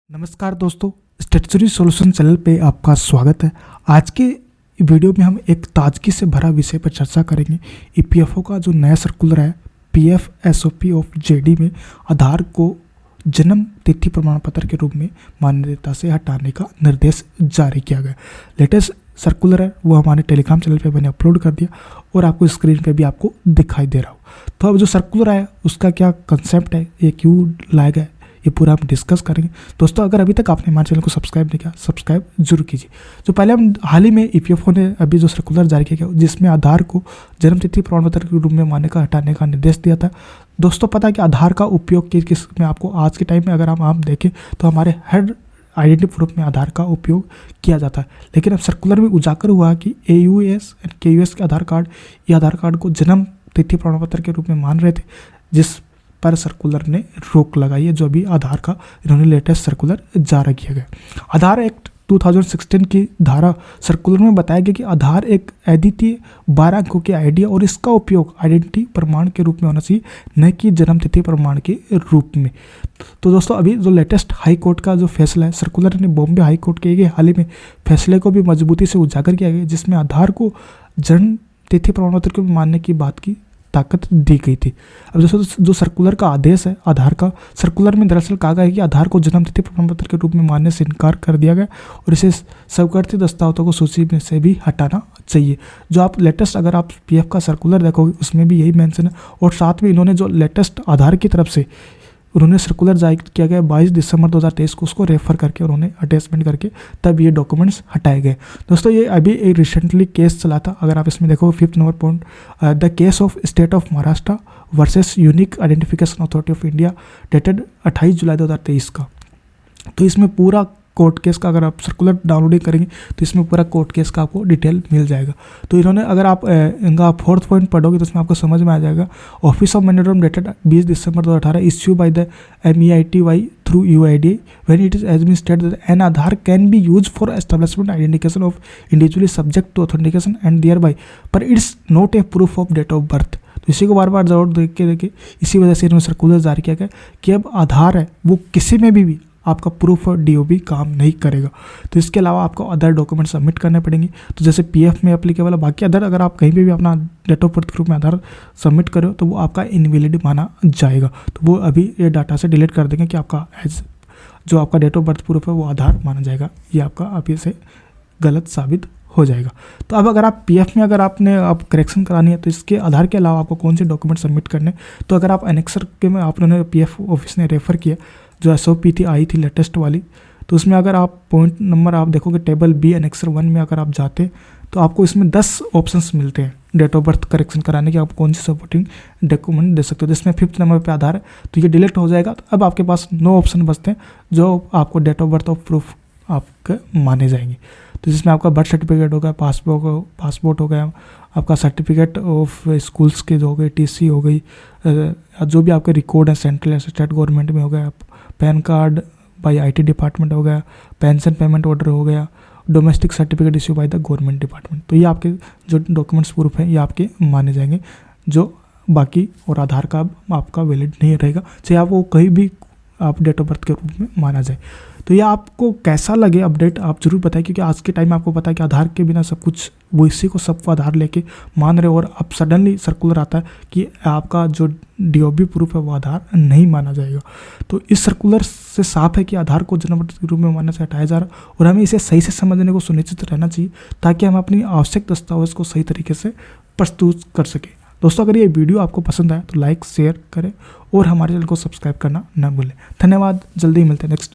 नमस्कार दोस्तों, statutory solution channel पे आपका स्वागत है। आज के वीडियो में हम एक ताजगी से भरा विषय पर चर्चा करेंगे। ईपीएफओ का जो नया सर्कुलर है पीएफ एसओपी ऑफ जेडी में आधार को जन्म तिथि प्रमाण पत्र के रूप में मान्यता से हटाने का निर्देश जारी किया गया। लेटेस्ट सर्कुलर है वो हमारे टेलीग्राम चैनल पे मैंने अपलोड कर दिया और आपको स्क्रीन पे भी आपको दिखाई दे रहा हो। तो अब जो सर्कुलर है उसका क्या कंसेप्ट है, ये क्यों लाया गया है, ये पूरा हम डिस्कस करेंगे। दोस्तों अगर अभी तक आपने हमारे चैनल को सब्सक्राइब नहीं किया, सब्सक्राइब जरूर कीजिए। जो पहले हम हाल ही में ईपीएफओ ने अभी जो सर्कुलर जारी किया गया जिसमें आधार को जन्मतिथि प्रमाण पत्र के रूप में मान्यता हटाने का निर्देश दिया था। दोस्तों पता है कि आधार का उपयोग किस में आपको आज के टाइम में अगर हम आप देखें तो हमारे हर आइडेंटिटी प्रूफ में आधार का उपयोग किया जाता है। लेकिन अब सर्कुलर में उजागर हुआ कि एयूएस एंड केयूएस के आधार कार्ड ये आधार कार्ड को जन्म तिथि प्रमाण पत्र के रूप में मान रहे थे, जिस पर सर्कुलर ने रोक लगाई है। जो अभी आधार का इन्होंने लेटेस्ट सर्कुलर जारी किया गया। आधार एक्ट 2016 की धारा सर्कुलर में बताया गया कि आधार एक अद्वितीय 12 अंकों की आईडी और इसका उपयोग आइडेंटिटी प्रमाण के रूप में होना चाहिए, न कि जन्मतिथि प्रमाण के रूप में। तो दोस्तों अभी जो लेटेस्ट हाई कोर्ट का जो फैसला है, सर्कुलर ने बॉम्बे हाई कोर्ट के हाल ही में फैसले को भी मजबूती से उजागर किया गया, जिसमें आधार को जन्म तिथि प्रमाण पत्र को मानने की बात की ताकत दी गई थी। अब दोस्तों जो सर्कुलर का आदेश है आधार का, सर्कुलर में दरअसल कहा गया है कि आधार को जन्म तिथि प्रमाण पत्र के रूप में मानने से इनकार कर दिया गया और इसे स्वीकृत दस्तावेजों को सूची में से भी हटाना चाहिए। जो आप लेटेस्ट अगर आप पीएफ का सर्कुलर देखोगे उसमें भी यही मेंशन है। और साथ में इन्होंने जो लेटेस्ट आधार की तरफ से उन्होंने सर्कुलर जारी किया गया 22 दिसंबर 2023 को, उसको रेफर करके उन्होंने अटैचमेंट करके तब ये डॉक्यूमेंट्स हटाए गए। दोस्तों ये अभी एक रिसेंटली केस चला था, अगर आप इसमें देखो 5 number point, the case of state of Maharashtra versus unique identification authority of India dated 28 जुलाई 2023 का। तो इसमें पूरा कोर्ट केस का अगर आप सर्कुलर डाउनलोडिंग करेंगे तो इसमें पूरा कोर्ट केस का आपको डिटेल मिल जाएगा। तो इन्होंने अगर आप इनका 4th पॉइंट पढ़ोगे तो इसमें आपको समझ में आ जाएगा। ऑफिस ऑफ मैंडेटोरम dated 20 December 2018 issue by the MEITY through UID when it is has been stated that an Aadhaar can be used for establishment identification of individually subject to authentication and thereby पर it's not a proof of date of birth. तो इसी को बार बार जरूर देख के इसी वजह से इन्होंने सर्कुलर जारी किया गया कि अब आधार है वो किसी में भी आपका प्रूफ और DOB काम नहीं करेगा। तो इसके अलावा आपको अदर डॉक्यूमेंट सबमिट करने पड़ेंगे। तो जैसे पीएफ में एप्लीकेबल है, बाकी अदर अगर आप कहीं पे भी अपना डेट ऑफ बर्थ के रूप में आधार सबमिट करो तो वो आपका इनवैलिड माना जाएगा। तो वो अभी ये डाटा से डिलीट कर देंगे कि आपका एज जो आपका डेट ऑफ बर्थ प्रूफ है वो आधार माना जाएगा। ये आपका अभी से गलत साबित हो जाएगा। तो अब अगर आप पीएफ में अगर आपने आप करेक्शन करानी है तो इसके आधार के अलावा आपको कौन से डॉक्यूमेंट सबमिट करने, तो अगर आप एनेक्सर के में आपने पीएफ ऑफिस ने रेफर किया जो SOP थी आई थी लेटेस्ट वाली, तो उसमें अगर आप पॉइंट नंबर आप देखोगे टेबल B एनेक्सर 1 में अगर आप जाते तो आपको इसमें 10 ऑप्शंस मिलते हैं डेट ऑफ बर्थ करेक्शन कराने के, आप कौन सी सपोर्टिंग डॉक्यूमेंट दे सकते हो। जिसमें 5th नंबर पे आधार है तो ये डिलीट हो जाएगा। तो अब आपके पास 9 ऑप्शन बचते हैं जो आपको date of birth of proof आपके माने जाएंगे। तो जिसमें आपका बर्थ सर्टिफिकेट हो गया, पासपोर्ट हो गया, आपका सर्टिफिकेट ऑफ स्कूल्स के जो हो गए, TC हो गई, जो भी आपके रिकॉर्ड है सेंट्रल या स्टेट गवर्नमेंट में हो गया, PAN card by IT department हो गया, पेंशन पेमेंट ऑर्डर हो गया, domestic certificate issue by the government department. तो ये आपके जो डॉक्यूमेंट्स प्रूफ हैं ये आपके माने जाएंगे, जो बाकी और आधार कार्ड आपका वैलिड नहीं रहेगा, चाहे आप वो कहीं भी आप डेट ऑफ बर्थ के रूप में माना जाए। तो ये आपको कैसा लगे अपडेट आप जरूर बताएं, क्योंकि आज के टाइम में आपको पता है कि आधार के बिना सब कुछ वो इसी को सबको आधार लेके मान रहे हो, और अब सडनली सर्कुलर आता है कि आपका जो DOB प्रूफ है वो आधार नहीं माना जाएगा। तो इस सर्कुलर से साफ है कि आधार को जन्म के रूप में मानने से हटाया जा रहा है और हमें इसे सही से समझने को सुनिश्चित रहना चाहिए ताकि हम अपनी आवश्यक दस्तावेज को सही तरीके से प्रस्तुत कर सकें। दोस्तों अगर ये वीडियो आपको पसंद आए तो लाइक शेयर करें और हमारे चैनल को सब्सक्राइब करना न भूलें। धन्यवाद, जल्दी मिलते हैं नेक्स्ट